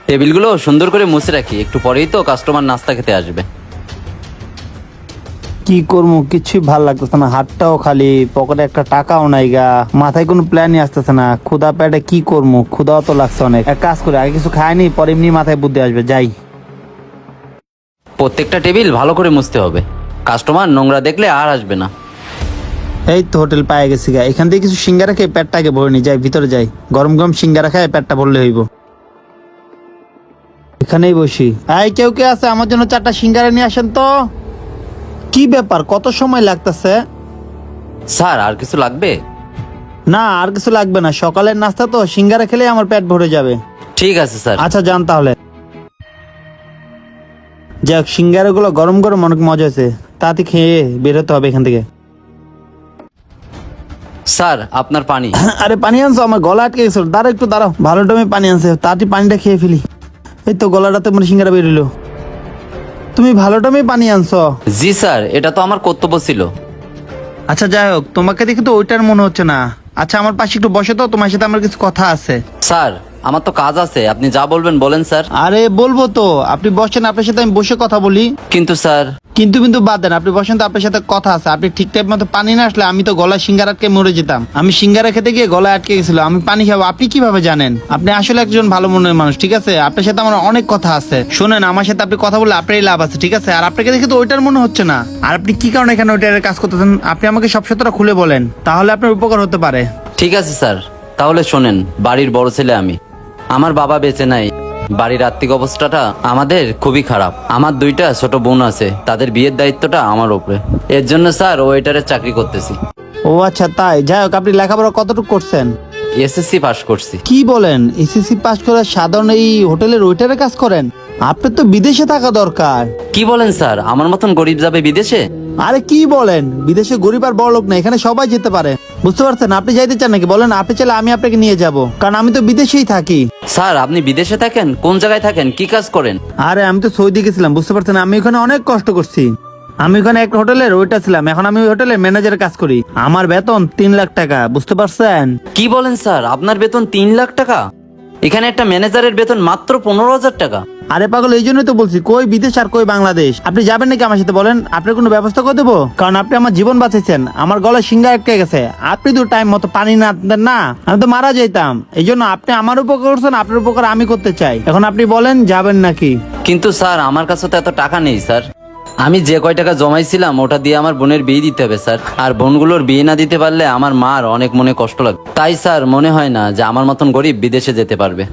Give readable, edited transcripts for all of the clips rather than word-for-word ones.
টেবিলগুলো সুন্দর করে মুছে রাখি, একটু পরেই তো কাস্টমার নাস্তা খেতে আসবে। কি করবো কিছুই ভাল লাগতেছে না, হাতটাও খালি, পকেটে একটা টাকাও নাই গা, মাথায় কোনো প্ল্যানই আসতেছে না। ক্ষুধা পেটে কি করবো, ক্ষুধাও তো লাগছে অনেক। এক কাজ করে আগে কিছু খাইনি, পরে এমনি মাথায় বুদ্ধি আসবে, যাই। প্রত্যেকটা টেবিল ভালো করে মুছতে হবে, কাস্টমার নোংরা দেখলে আর আসবে না। এই তো হোটেল পায়ে গেছি গা, এখান থেকে কিছু সিঙ্গারা খেয়ে পেটটাকে ভরে নি, যাই ভিতরে যাই, গরম গরম সিঙ্গারা খায় পেটটা ভরলে হইব। এখানেই বসি। এই কেউ কে আছে, আমার জন্য 4টা সিঙ্গারা নিয়ে আসেন তো। কি ব্যাপার, কত সময় লাগতেছে? স্যার আর কিছু লাগবে? না আর কিছু লাগবে না, সকালের নাস্তা তো, সিঙ্গারা খেলে আমার পেট ভরে যাবে। ঠিক আছে স্যার। আচ্ছা যান তাহলে। যাক, সিঙ্গারা গুলো গরম গরম অনেক মজা আছে, তাতে খেয়ে বেরোতে হবে এখান থেকে। স্যার আপনার পানি। আরে পানি আনছো, আমার গলা আটকে গেছিল, দাঁড়াও একটু দাঁড়াও, ভালো টাইমে পানি আনছে, তাতে পানিটা খেয়ে ফেলি। এই তো গলাটাতে মানে সিঙ্গারা বেরোলো। তুমি ভালো টাইমে পানি আনছো। জি স্যার, এটা তো আমার কর্তব্য ছিল। আচ্ছা যাই হোক, তোমাকে দেখে তো ওইটার মনে হচ্ছে না। আচ্ছা আমার পাশে একটু বসে তো, তোমার সাথে আমার কিছু কথা আছে। স্যার আমার তো কাজ আছে, আপনি যা বলবেন বলেন স্যার। আরে বলবো তো, আপনি বসেন, আপনার সাথে আমি বসে কথা বলি। কিন্তু স্যার। কিন্তু কিন্তু বাদ দেন, আপনি বসেন তো, আপনার সাথে কথা আছে। আপনি ঠিক টাইম মতো পানি না আসলে আমি তো গলায় সিঙ্গারা আটকে মরে যেতাম। আমি সিঙ্গারা খেতে গিয়ে গলায় আটকে গেছিল, আমি পানি খাবো, আপনি কিভাবে জানেন? আপনি আসলে একজন ভালো মনের মানুষ, ঠিক আছে? আপনার সাথে আমার অনেক কথা আছে, শোনেন, আমার সাথে আপনি কথা বললে আপনারই লাভ আছে, ঠিক আছে? আর আপনাকে দেখে তো ওইটার মনে হচ্ছে না। আর আপনি কি কারণে এখানে ওইটার কাজ করতেছেন, আপনি আমাকে সব সত্যটা খুলে বলেন, তাহলে আপনার উপকার হতে পারে। ঠিক আছে স্যার, তাহলে শোনেন, বাড়ির বড় ছেলে আমি, আমার বাবা বেঁচে নাই, বাড়ির আর্থিক অবস্থাটা আমাদের খুবই খারাপ। আমার 2টা ছোট বোন আছে, তাদের বিয়ের দায়িত্বটা আমার উপরে। এর জন্য স্যার ওয়েটারের চাকরি করতেছি। ও আচ্ছা তাই, যাই হোক, আপনি লেখাপড়া কতটুকু করছেন? এসএসসি পাস করছি। কি বলেন, এসএসসি পাস করে সাধারণ এই হোটেলের ওয়েটারের কাজ করেন? আপনার তো বিদেশে থাকা দরকার। কি বলেন স্যার, আমার মতন গরিব যাবে বিদেশে? আরে কি বলেন, বিদেশে গরিব আর বড় লোক না, এখানে সবাই যেতে পারে, বুঝতে পারছেন? আপনি যাইতে চান নাকি বলেন, আপনি চাইলে আমি আপনাকে নিয়ে যাব, কারণ আমি তো বিদেশেই থাকি। স্যার আপনি বিদেশে থাকেন? কোন জায়গায় থাকেন, কি কাজ করেন? আরে আমি তো সৌদি গেছিলাম, বুঝতে পারছেন? আমি ওখানে অনেক কষ্ট করছি। আমি ওখানে এক হোটেলের ওয়েটার ছিলাম, এখন আমি ওই হোটেলের ম্যানেজারের কাজ করি। আমার বেতন 3 লাখ টাকা, বুঝতে পারছেন? কি বলেন স্যার, আপনার বেতন 3 লাখ টাকা? এখানে একটা ম্যানেজারের বেতন মাত্র 15,000 টাকা। আরে পাগল, এই জন্যই তো বলছি, কই বিদেশ আর কই বাংলাদেশ। আপনি যাবেন নাকি আমার সাথে বলেন, আপনার কোনো ব্যবস্থা করে দেবো, কারণ আপনি আমার জীবন বাঁচাইছেন। আমার গলায় সিঙ্গা আটকে গেছে, আপনি তো টাইম মতো পানি না দেন না, আমি তো মারা যাইতাম। এই জন্য আপনি আমার উপকার করছেন, আপনার উপকার আমি করতে চাই। এখন আপনি বলেন যাবেন নাকি? কিন্তু স্যার আমার কাছে তো এত টাকা নেই স্যার, আমি যে কয় টাকা জমাইছিলাম ওটা দিয়ে আমার বোনের বিয়ে দিতে হবে স্যার, আর বোনগুলোর বিয়ে না দিতে পারলে আমার মার অনেক মনে কষ্ট লাগে। তাই স্যার মনে হয় না যে আমার মতন গরিব বিদেশে যেতে পারবে।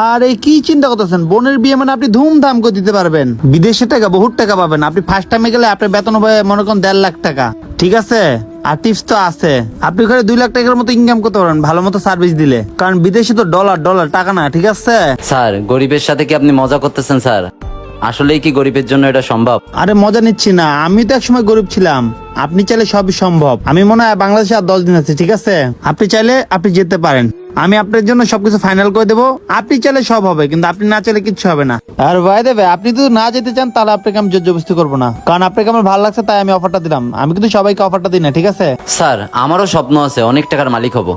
আর এই কি চিন্তা করতেছেন, বোনের বিয়ে মানে আপনি ধুমধাম করে দিতে পারবেন, বিদেশে টাকা বহুত টাকা পাবেন। আপনি ফার্স্ট টাইমে গেলে আপনার বেতন হবে মনে করেন 1.5 লাখ টাকা, ঠিক আছে? আর টিপস তো আছে, আপনি ওখানে 2 লাখ টাকার মতো ইনকাম করতে পারেন ভালো মতো সার্ভিস দিলে, কারণ বিদেশে তো ডলার ডলার টাকা না, ঠিক আছে? স্যার গরিবের সাথে কি আপনি মজা করতেছেন স্যার? আসলেই কি গরিবের জন্য এটা সম্ভব? আরে মজা নিচ্ছি না, আমি তো একসময় গরিব ছিলাম। আপনি চাইলে সবই সম্ভব। আমি মনে হয় বাংলাদেশে আর 10 দিন আছে, ঠিক আছে? আপনি চাইলে আপনি যেতে পারেন, আমি আপনার জন্য সবকিছু ফাইনাল করে দেবো। আপনি চাইলে সব হবে, কিন্তু আপনি না চাইলে কিচ্ছু হবে না। আর ভাই দেবে, আপনি যদি না যেতে চান তাহলে আপনাকে আমি জোর জবরদস্তি করবো না, কারণ আপনাকে আমার ভালো লাগছে তাই আমি অফারটা দিলাম। আমি কিন্তু সবাইকে অফারটা দিই না, ঠিক আছে? স্যার আমারও স্বপ্ন আছে অনেক টাকার মালিক হব,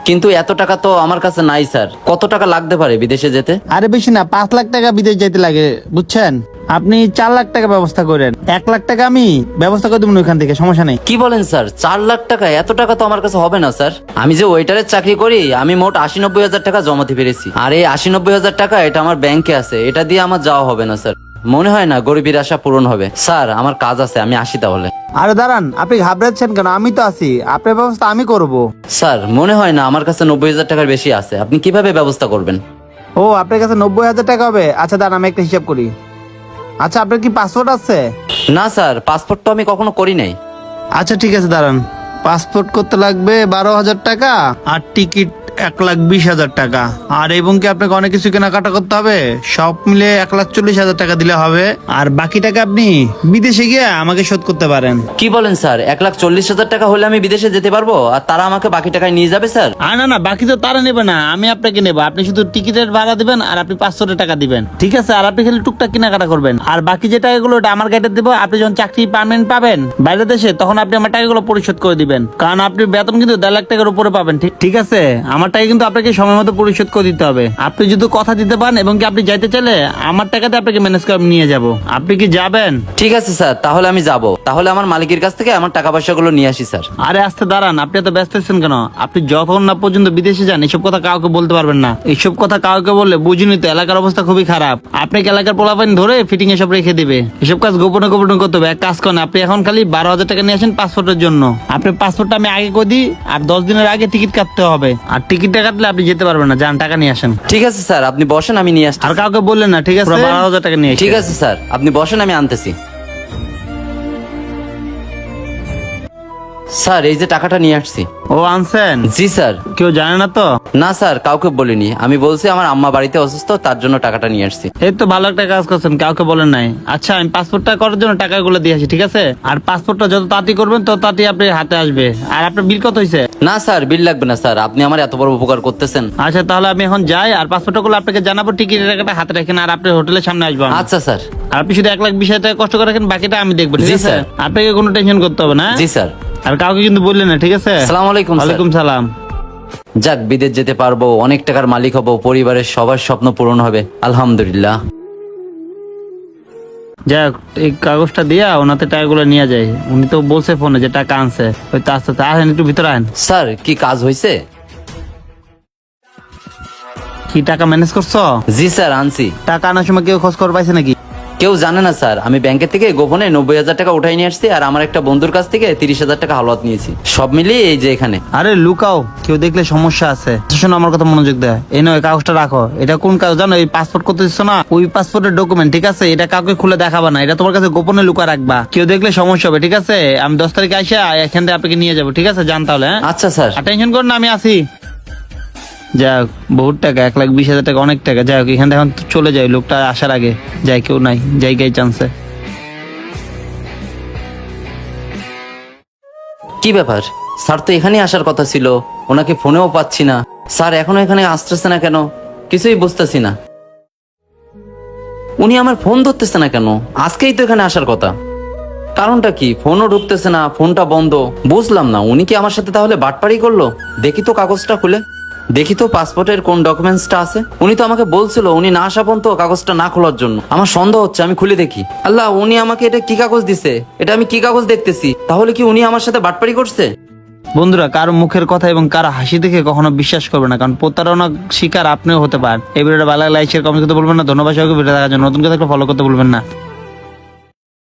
কিন্তু এত টাকা তো আমার কাছে নাই স্যার। কত টাকা লাগতে পারে বিদেশে যেতে? আরে বেশি না, 5 লাখ টাকা বিদেশ যেতে লাগে, বুঝছেন? আপনি 4 লাখ টাকা ব্যবস্থা করেন, 1 লাখ টাকা আমি ব্যবস্থা করে দেবো ওইখান থেকে, সমস্যা নেই। কি বলেন স্যার, 4 লাখ টাকা? এত টাকা তো আমার কাছে হবে না স্যার। আমি যে ওয়েটারের চাকরি করি, আমি মোট 80-90 হাজার টাকা জমাতে পেরেছি, আর এই 80-90 হাজার টাকা এটা আমার ব্যাংকে আছে, এটা দিয়ে আমার যাওয়া হবে না স্যার। মনে হয় না গরিবের আশা পূরণ হবে। স্যার আমার কাজ আছে, আমি আসি তাহলে। আরে দাঁড়ান, আপনি ঘাবড়াচ্ছেন কেন? আমি তো আছি, আপনার ব্যবস্থা আমি করব। স্যার মনে হয় না আমার কাছে 90 হাজার টাকার বেশি আছে, আপনি কিভাবে ব্যবস্থা করবেন? ও আপনার কাছে 90,000 টাকা হবে? আচ্ছা দাঁড়ান, আমি একটা হিসাব করি। আচ্ছা আপনার কি পাসপোর্ট আছে? না স্যার, পাসপোর্ট তো আমি কখনো করি নাই। আচ্ছা ঠিক আছে দাঁড়ান, পাসপোর্ট করতে লাগবে 12,000 টাকা, আর টিকিট 1,20,000 টাকা, আর এবং কি আপনাকে অনেক কিছু কেনাকাটা করতে হবে, সব মিলে 1,40,000 টাকা দিলে হবে। আর বাকি টাকা আপনি বিদেশে গিয়ে আমাকে শোধ করতে পারেন। কি বলেন স্যার, 1,40,000 টাকা হলে আমি বিদেশে যেতে পারবো, আর তারা আমাকে বাকি টাকায় নিয়ে যাবে স্যার? আর না না, বাকি তো তারা নেবে না, আমি আপনাকে নেবো। আপনি শুধু টিকিটের ভাড়া দিবেন আর আপনি 500 টাকা দিবেন, ঠিক আছে? আর আপনি খালি টুকটাক কেনাকাটা করবেন, আর বাকি যে টাকাগুলো ওটা আমার গাইডে দেবো। আপনি যখন চাকরি পার্মানেন্ট পাবেন বাইরের দেশে, তখন আপনি আমার টাকাগুলো পরিশোধ করে দিবেন, কারণ আপনি বেতন কিন্তু 1.5 লাখ টাকার উপরে পাবেন, ঠিক ঠিক আছে? আমার আমার টাকা কিন্তু আপনাকে সময় মতো পরিশোধ করে দিতে হবে। আপনি যদি কথা দিতে পারেন এবং কি আপনি যাইতে চাইলে আমার টাকাতে আপনাকে ম্যানেজ করে আমি নিয়ে যাব। আপনি কি যাবেন? ঠিক আছে স্যার, তাহলে আমি যাব। তাহলে আমার মালিকের কাছ থেকে আমার টাকা পয়সাগুলো নিয়ে আসি স্যার। আরে আস্তে দাঁড়ান, আপনি এত ব্যস্ত হচ্ছেন কেন? আপনি যতক্ষণ না পর্যন্ত বিদেশে যান এসব কথা কাউকে বলতে পারবেন না। এইসব কথা কাউকে বললে বুঝিনি তো এলাকার অবস্থা খুবই খারাপ। আপনাকে এলাকার পোলাপাইন ধরে ফিটিং এসব রেখে দিবে। এসব কাজ গোপনে গোপনে করতে হবে। এক কাজ করেন, আপনি এখন খালি 12,000 টাকা নিয়ে আসেন পাসপোর্টের জন্য। আপনি পাসপোর্টটা আমি আগে করে দিই, আর 10 দিনের আগে টিকিট কাটতে হবে। আর টিকিটটা কাটলে আপনি যেতে পারবেন না। যান, টাকা নিয়ে আসেন। ঠিক আছে স্যার, আপনি বসেন, আমি নিয়ে আসছি। আর কাউকে বললেন না, ঠিক আছে? 12,000 টাকা নিয়ে আসেন। ঠিক আছে স্যার, আপনি বসেন, আমি আনতেছি। স্যার, এই যে টাকাটা নিয়ে আসছি। ও আনছেন? জি স্যার। কেউ জানে না তো? না স্যার, কাউকে বলিনি। আমি বলছি আমার আম্মা বাড়িতে অসুস্থ, তার জন্য টাকাটা নিয়ে আসছি। এই তো ভালো একটা কাজ করছেন, কাউকে বলেন নাই। আচ্ছা, আমি পাসপোর্টটা করার জন্য টাকাগুলো দিয়ে আসি, ঠিক আছে? আর পাসপোর্টটা যত তাড়াতাড়ি করবেন তত তাড়াতাড়ি আপনি হাতে আসবে। আর আপনার বিল কত হয়েছে? না স্যার, বিল লাগবে না স্যার, আপনি আমার এত বড় উপকার করতেছেন। আচ্ছা, তাহলে আমি এখন যাই, আর পাসপোর্টটা গুলো আপনাকে জানাবো। টিকিটের টাকাটা হাতে রাখেন, আর আপনি হোটেলের সামনে আসবেন। আচ্ছা স্যার। আর আপনি শুধু 1,20,000 টাকা কষ্ট করে রাখেন, বাকিটা আমি দেখবো, ঠিক জি, আছে? স্যার। আপনাকে কোনো টেনশন করতে হবে না। জি স্যার। আর কাউকে কিন্তু বললেন না, ঠিক আছে? আসসালামু আলাইকুম স্যার। ওয়ালাইকুম সালাম। যাক, বিদেশ যেতে পারবো, অনেক টাকার মালিক হব, পরিবারের সবার স্বপ্ন পূরণ হবে, আলহামদুলিল্লাহ। যাক, এই কাগজটা দিয়া ওনাতে টাকাগুলো নিয়ে যায়। উনি তো বলছে ফোনে যে টাকা আনছে। ওই তো আস্তে আস্তে আসেন, একটু ভিতরে আন। স্যার, কি কাজ হয়েছে? কি টাকা ম্যানেজ করছো? জি স্যার, আনছি। টাকা আনার সময় কেউ খোঁজ খবর পাইছে নাকি? কেউ জানে না স্যার, আমি ব্যাংকের থেকে গোপনে 90,000 টাকা উঠাই নিয়ে আসছি, আর আমার একটা বন্ধুর কাছ থেকে 30,000 টাকা হাওলাত নিয়েছি। সব মিলিয়ে এই যে এখানে। আরে লুকাও, কেউ দেখলে সমস্যা আছে। শোনো, আমার কথা মনোযোগ দেয়। এই নয়, কাগজটা রাখো। এটা কোন কাগজ জানো? এই পাসপোর্ট করতে দিচ্ছ না, ওই পাসপোর্টের ডকুমেন্ট, ঠিক আছে? এটা কাউকে খুলে দেখাবা না, এটা তোমার কাছে গোপনে লুকা রাখবা। কেউ দেখলে সমস্যা হবে, ঠিক আছে? আমি 10 তারিখে আসে এখান থেকে আপনাকে নিয়ে যাবো, ঠিক আছে? জান তাহলে, হ্যাঁ? আচ্ছা স্যার। আর টেনশন করুন না, আমি আছি। যাক, বহুত টাকা, 1,20,000 টাকা অনেক টাকা। যাই হোক, এখান থেকে এখন চলে যায়, লোকটা আসার আগে। যাই, কেউ নাই, জায়গায় চান্সে। কি ব্যাপার? স্যার তো এখানেই আসার কথা ছিল, ওনাকে ফোনেও পাচ্ছি না। স্যার এখনো এখানে আসতেছে না কেন? কিছুই বুঝতেছি না। উনি আমার ফোন ধরতেছে না কেন? আজকেই তো এখানে আসার কথা। কারণটা কি? ফোনও ঢুকতেছে না, ফোনটা বন্ধ। বুঝলাম না, উনি কি আমার সাথে তাহলে বাটপাড়ি করলো? দেখি তো কাগজটা খুলে, দেখি তো পাসপোর্টের কোন ডকুমেন্টসটা আছে। উনি তো আমাকে বলছিল উনি না আসা পর্যন্ত কাগজটা না খোলার জন্য। আমার সন্দেহ হচ্ছে, আমি খুলে দেখি। আল্লাহ, উনি আমাকে এটা কি কাগজ দিছে? এটা আমি কি কাগজ দেখতেছি? তাহলে কি উনি আমার সাথে বাটপাড়ি করছে? বন্ধুরা, কারো মুখের কথা এবং কারো হাসি দেখে কখনো বিশ্বাস করবে না, কারণ প্রতারণা শিকার আপনিও হতে পারেন। এই ভিডিওটা ভালো লাগলে লাইক শেয়ার কমেন্ট করতে বলবেন না। ধন্যবাদ সবাইকে ভিডিও দেখার জন্য। নতুন কথা ফলো করতে বলবেন না।